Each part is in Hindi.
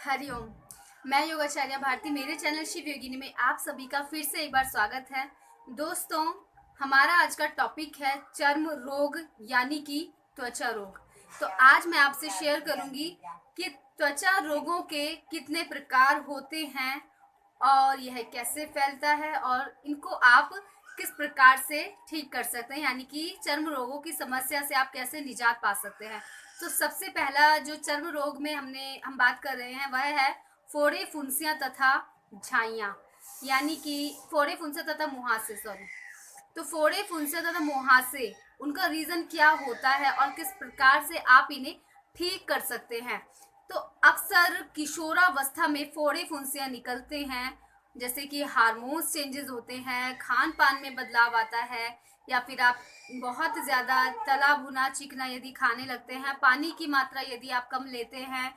हरिओम। मैं योगाचार्य भारती, मेरे चैनल शिव योगिनी में आप सभी का फिर से एक बार स्वागत है। दोस्तों, हमारा आज का टॉपिक है चर्म रोग यानी कि त्वचा रोग। तो आज मैं आपसे शेयर करूंगी कि त्वचा रोगों के कितने प्रकार होते हैं और यह कैसे फैलता है और इनको आप किस प्रकार से ठीक कर सकते हैं, यानी कि चर्म रोगों की समस्या से आप कैसे निजात पा सकते हैं। तो सबसे पहला जो चर्म रोग में हम बात कर रहे हैं वह है फोड़े, फुंसियां तथा झाइयां, यानी कि फोड़े, फुंसियां तथा मुहासे। सॉरी। तो फोड़े, फुंसियां तथा मुहासे, उनका रीजन क्या होता है और किस प्रकार से आप इन्हें ठीक कर सकते हैं। तो अक्सर किशोरावस्था में फोड़े, फुंसियां निकलते हैं, जैसे कि हार्मोन्स चेंजेस होते हैं, खान पान में बदलाव आता है, या फिर आप बहुत ज़्यादा तला भुना चिकना यदि खाने लगते हैं, पानी की मात्रा यदि आप कम लेते हैं,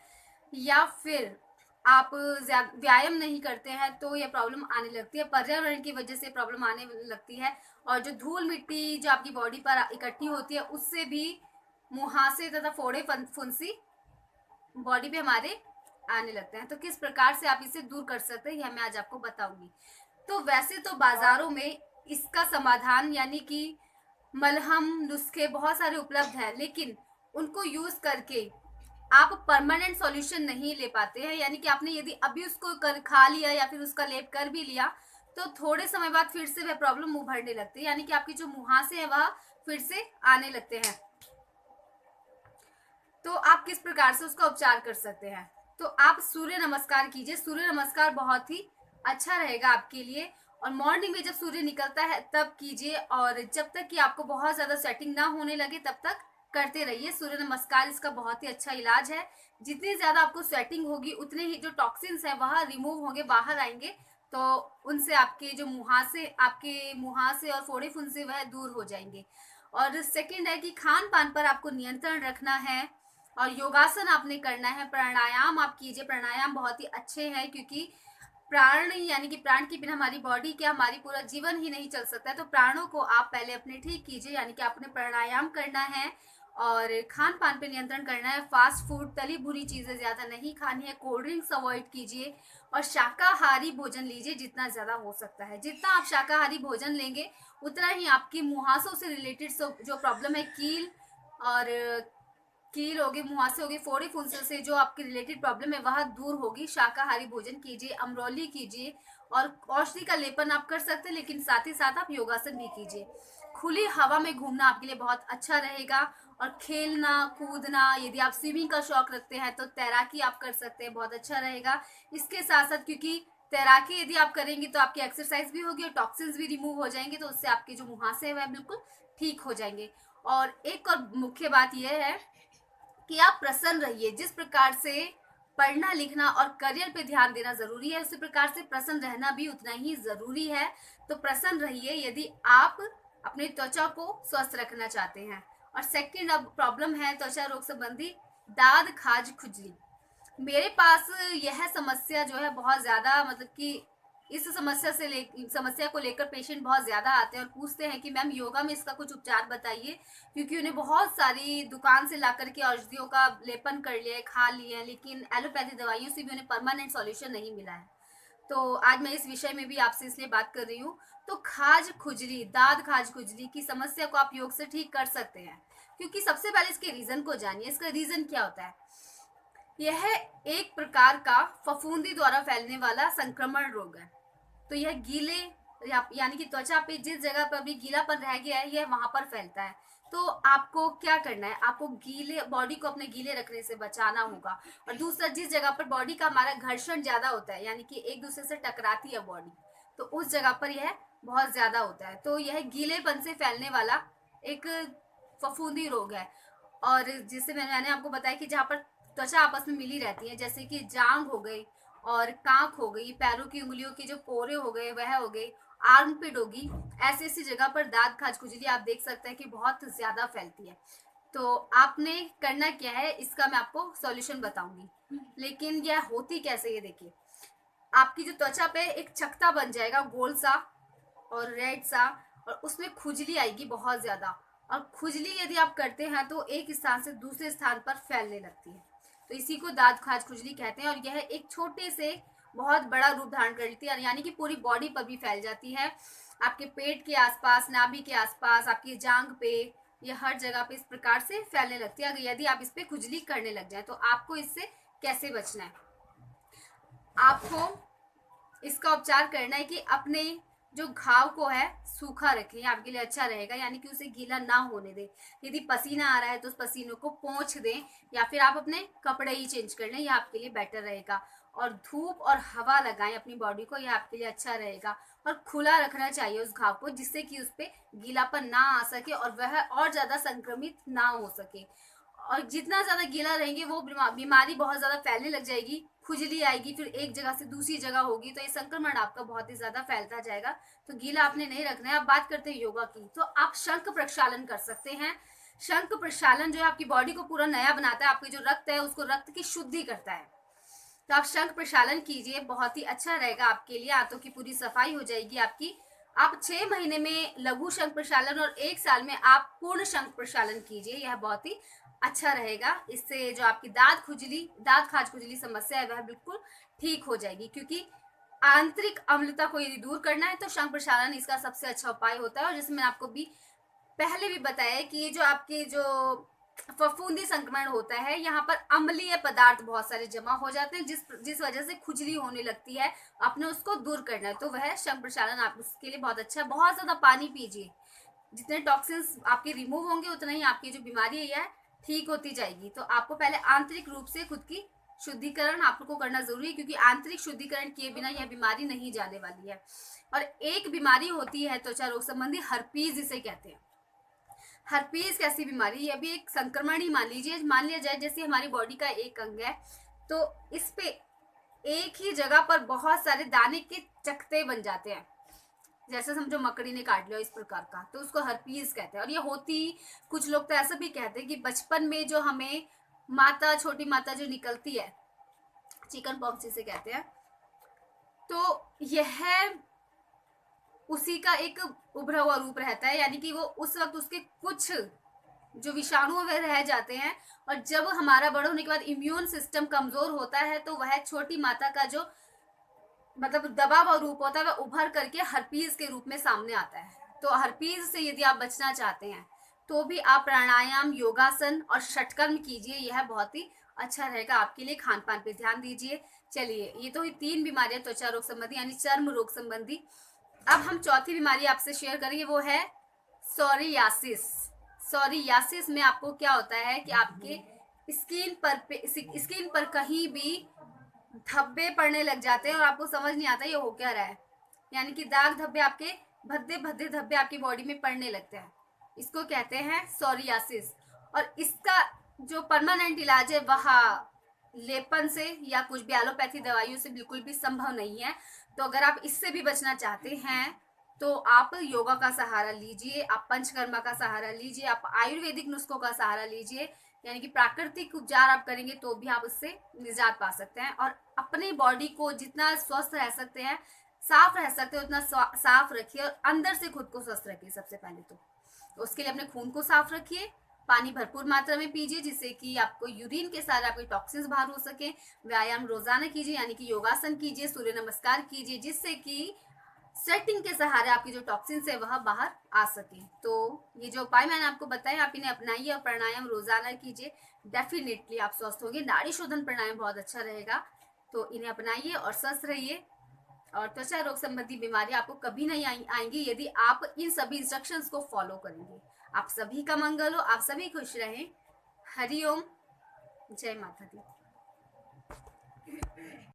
या फिर आप व्यायाम नहीं करते हैं, तो यह प्रॉब्लम आने लगती है। पर्यावरण की वजह से प्रॉब्लम आने लगती है, और जो धूल मिट्टी जो आपकी बॉडी पर इकट्ठी होती है उससे भी मुहासे तथा फोड़े, फुंसी बॉडी पे हमारे आने लगते हैं। तो किस प्रकार से आप इसे दूर कर सकते हैं, यह मैं आज आपको बताऊंगी। तो वैसे तो बाजारों में इसका समाधान यानी कि मलहम, नुस्खे बहुत सारे उपलब्ध हैं, लेकिन उनको यूज करके आप परमानेंट सॉल्यूशन नहीं ले पाते हैं। यानी कि आपने यदि अभी उसको खा लिया या फिर उसका लेप कर भी लिया, तो थोड़े समय बाद फिर से वह प्रॉब्लम उभरने लगती है, यानी कि आपकी जो मुहासे है वह फिर से आने लगते हैं। तो आप किस प्रकार से उसका उपचार कर सकते हैं? तो आप सूर्य नमस्कार कीजिए। सूर्य नमस्कार बहुत ही अच्छा रहेगा आपके लिए, और मॉर्निंग में जब सूर्य निकलता है तब कीजिए, और जब तक कि आपको बहुत ज्यादा स्वेटिंग ना होने लगे तब तक करते रहिए। सूर्य नमस्कार इसका बहुत ही अच्छा इलाज है। जितनी ज्यादा आपको स्वेटिंग होगी उतने ही जो टॉक्सिन्स है वह रिमूव होंगे, बाहर आएंगे, तो उनसे आपके मुहासे और फोड़े फुंसे वह दूर हो जाएंगे। और सेकंड है कि खान पान पर आपको नियंत्रण रखना है, और योगासन आपने करना है, प्राणायाम आप कीजिए। प्राणायाम बहुत ही अच्छे हैं, क्योंकि प्राण यानी कि प्राण के बिना हमारी बॉडी क्या, हमारी पूरा जीवन ही नहीं चल सकता है। तो प्राणों को आप पहले अपने ठीक कीजिए, यानी कि आपने प्राणायाम करना है, और खान पान पे नियंत्रण करना है। फास्ट फूड, तली भुनी चीजें ज्यादा नहीं खानी है, कोल्ड ड्रिंक्स अवॉइड कीजिए, और शाकाहारी भोजन लीजिए जितना ज्यादा हो सकता है। जितना आप शाकाहारी भोजन लेंगे उतना ही आपकी मुहासों से रिलेटेड जो प्रॉब्लम है, और कील होगी, मुहासे होगी, फोड़े फुंसे से जो आपकी रिलेटेड प्रॉब्लम है वह दूर होगी। शाकाहारी भोजन कीजिए, अमरौली कीजिए, और औषधि का लेपन आप कर सकते हैं, लेकिन साथ ही साथ आप योगासन भी कीजिए। खुली हवा में घूमना आपके लिए बहुत अच्छा रहेगा, और खेलना कूदना, यदि आप स्विमिंग का शौक रखते हैं तो तैराकी आप कर सकते हैं, बहुत अच्छा रहेगा। इसके साथ साथ, क्योंकि तैराकी यदि आप करेंगे तो आपकी एक्सरसाइज भी होगी और टॉक्सिन्स भी रिमूव हो जाएंगे, तो उससे आपके जो मुहासे हैं वह बिल्कुल ठीक हो जाएंगे। और एक और मुख्य बात यह है कि आप प्रसन्न रहिए। जिस प्रकार से पढ़ना लिखना और करियर पे ध्यान देना जरूरी है, उसी प्रकार से प्रसन्न रहना भी उतना ही जरूरी है। तो प्रसन्न रहिए यदि आप अपनी त्वचा को स्वस्थ रखना चाहते हैं। और सेकंड अब प्रॉब्लम है त्वचा रोग संबंधी दाद, खाज, खुजली। मेरे पास यह समस्या जो है बहुत ज्यादा, मतलब कि इस समस्या को लेकर पेशेंट बहुत ज्यादा आते हैं और पूछते हैं कि मैम योगा में इसका कुछ उपचार बताइए, क्योंकि उन्हें बहुत सारी दुकान से ला करके औषधियों का लेपन कर लिया है, खा लिए हैं, लेकिन एलोपैथी दवाइयों से भी उन्हें परमानेंट सॉल्यूशन नहीं मिला है। तो आज मैं इस विषय में भी आपसे इसलिए बात कर रही हूँ। तो खाज खुजली, दाद खाज खुजली की समस्या को आप योग से ठीक कर सकते हैं, क्योंकि सबसे पहले इसके रीजन को जानिए। इसका रीजन क्या होता है? यह एक प्रकार का फफूंदी द्वारा फैलने वाला संक्रमण रोग है। तो यह गीले यानी कि त्वचा पे जिस जगह पर भी गीलापन रह गया है, यह वहां पर फैलता है। तो आपको क्या करना है? आपको गीले बॉडी को अपने गीले रखने से बचाना होगा। और दूसरा, जिस जगह पर बॉडी का हमारा घर्षण ज्यादा होता है, यानी कि एक दूसरे से टकराती है बॉडी, तो उस जगह पर यह बहुत ज्यादा होता है। तो यह गीलेपन से फैलने वाला एक फफूंदी रोग है। और जिससे मैंने आपको बताया कि जहाँ पर त्वचा आपस में मिली रहती है, जैसे कि जांग हो गई और कांख हो गई, पैरों की उंगलियों के जो पोरे हो गए वह हो गए, आर्मपिट होगी, ऐसी ऐसी जगह पर दाद खाज खुजली आप देख सकते हैं कि बहुत ज्यादा फैलती है। तो आपने करना क्या है, इसका मैं आपको सॉल्यूशन बताऊंगी। लेकिन यह होती कैसे, ये देखिए। आपकी जो त्वचा पे एक चकता बन जाएगा गोल सा और रेड सा, और उसमें खुजली आएगी बहुत ज्यादा। और खुजली यदि आप करते हैं तो एक स्थान से दूसरे स्थान पर फैलने लगती है। तो इसी को दाद खाज खुजली कहते हैं। और यह एक छोटे से बहुत बड़ा रूप धारण कर लेती है, यानी कि पूरी बॉडी पर भी फैल जाती है, आपके पेट के आसपास, नाभि के आसपास, आपकी जांघ पे, ये हर जगह पे इस प्रकार से फैलने लगती है। अगर यदि आप इस पे खुजली करने लग जाए तो आपको इससे कैसे बचना है? आपको इसका उपचार करना है कि अपने जो घाव को है सूखा रखें, आपके लिए अच्छा रहेगा, यानी कि उसे गीला ना होने दें। यदि पसीना आ रहा है तो उस पसीने को पोंछ दें, या फिर आप अपने कपड़े ही चेंज कर लें, यह आपके लिए बेटर रहेगा। और धूप और हवा लगाएं अपनी बॉडी को, यह आपके लिए अच्छा रहेगा। और खुला रखना चाहिए उस घाव को, जिससे कि उस पर गीलापन ना आ सके और वह और ज्यादा संक्रमित ना हो सके। और जितना ज्यादा गीला रहेंगे वो बीमारी बहुत ज्यादा फैलने लग जाएगी, खुजली आएगी, फिर एक जगह से दूसरी जगह होगी, तो ये संक्रमण आपका बहुत ही ज्यादा फैलता जाएगा। तो गीला आपने नहीं रखना है। अब बात करते हैं योगा की, तो आप शंख प्रक्षालन कर सकते हैं। शंख प्रक्षालन जो है आपकी बॉडी को पूरा नया बनाता है, आपके जो रक्त है उसको रक्त की शुद्धि करता है। तो आप शंख प्रक्षालन कीजिए, बहुत ही अच्छा रहेगा आपके लिए, आंतों की पूरी सफाई हो जाएगी आपकी। आप 6 महीने में लघु शंख प्रक्षालन और 1 साल में आप पूर्ण शंख प्रक्षालन कीजिए, यह बहुत ही अच्छा रहेगा। इससे जो आपकी दाद खाज खुजली समस्या है वह बिल्कुल ठीक हो जाएगी, क्योंकि आंतरिक अम्लता को यदि दूर करना है तो शंख प्रक्षालन इसका सबसे अच्छा उपाय होता है। और जैसे मैंने आपको भी पहले भी बताया कि ये जो आपके जो फफूंदी संक्रमण होता है, यहाँ पर अम्लीय पदार्थ बहुत सारे जमा हो जाते हैं, जिस वजह से खुजली होने लगती है। आपने उसको दूर करना है, तो वह शंख प्रक्षालन आप उसके लिए बहुत अच्छा है। बहुत ज्यादा पानी पीजिए, जितने टॉक्सिन्स आपके रिमूव होंगे उतना ही आपकी जो बीमारी है ठीक होती जाएगी। तो आपको पहले आंतरिक रूप से खुद की शुद्धिकरण आपको करना जरूरी है, क्योंकि आंतरिक शुद्धिकरण किए बिना यह बीमारी नहीं जाने वाली है। और एक बीमारी होती है त्वचा रोग संबंधी, हर्पीज इसे कहते हैं। हर्पीज कैसी बीमारी? यह भी एक संक्रमण ही मान लीजिए। मान लिया जाए जैसे हमारी बॉडी का एक अंग है, तो इस पे एक ही जगह पर बहुत सारे दाने के चकते बन जाते हैं, जैसे समझो मकड़ी ने काट लिया इस प्रकार का, तो उसको हर्पीज कहते हैं। और ये होती, कुछ लोग तो ऐसा भी कहते हैं कि बचपन में जो हमें छोटी माता जो निकलती है, चिकन पॉक्स जिसे कहते हैं, तो यह उसी का एक उभरा हुआ रूप रहता है, यानी कि वो उस वक्त उसके कुछ जो विषाणु वे रह जाते हैं। और जब हमारा बड़ा होने के बाद इम्यून सिस्टम कमजोर होता है तो वह छोटी माता का जो मतलब दबा हुआ रूप होता है वह उभर करके हर्पीज के रूप में सामने आता है। तो हर्पीज से यदि आप बचना चाहते हैं तो भी आप प्राणायाम, योगासन और षटकर्म कीजिए, यह बहुत ही अच्छा रहेगा आपके लिए। खान पान पे ध्यान दीजिए। चलिए, ये तो 3 बीमारियां त्वचा रोग संबंधी यानी चर्म रोग संबंधी। अब हम चौथी बीमारी आपसे शेयर करेंगे, वो है सोरियासिस। सोरियासिस में आपको क्या होता है कि आपके स्किन पर कहीं भी धब्बे पड़ने लग जाते हैं और आपको समझ नहीं आता ये हो क्या रहा है, यानी कि दाग धब्बे, आपके भद्दे भद्दे धब्बे आपकी बॉडी में पड़ने लगते हैं। इसको कहते हैं सोरियासिस। और इसका जो परमानेंट इलाज है वह लेपन से या कुछ भी एलोपैथी दवाइयों से बिल्कुल भी संभव नहीं है। तो अगर आप इससे भी बचना चाहते हैं तो आप योगा का सहारा लीजिए, आप पंचकर्मा का सहारा लीजिए, आप आयुर्वेदिक नुस्खों का सहारा लीजिए, यानी कि प्राकृतिक उपचार आप करेंगे तो भी आप उससे निजात पा सकते हैं। और अपनी बॉडी को जितना स्वस्थ रह सकते हैं, साफ रह सकते हैं, उतना साफ रखिए और अंदर से खुद को स्वस्थ रखिए। सबसे पहले तो उसके लिए अपने खून को साफ रखिए, पानी भरपूर मात्रा में पीजिए जिससे कि आपको यूरिन के सारे आपके टॉक्सिन्स बाहर हो सके। व्यायाम रोजाना कीजिए, यानी कि योगासन कीजिए, सूर्य नमस्कार कीजिए, जिससे कि स्वेटिंग के सहारे आपकी जो टॉक्सिन्स है वह बाहर आ सके। तो ये जो उपाय मैंने आपको बताया आप इन्हें अपनाइए और प्राणायाम रोजाना कीजिए, डेफिनेटली आप स्वस्थ होंगे। नाड़ी शोधन प्राणायाम बहुत अच्छा रहेगा, तो इन्हें अपनाइए और स्वस्थ रहिए। और त्वचा रोग संबंधी बीमारी आपको कभी नहीं आएंगी यदि आप इन सभी इंस्ट्रक्शंस को फॉलो करेंगे। आप सभी का मंगल हो, आप सभी खुश रहें। हरिओम, जय माता दी।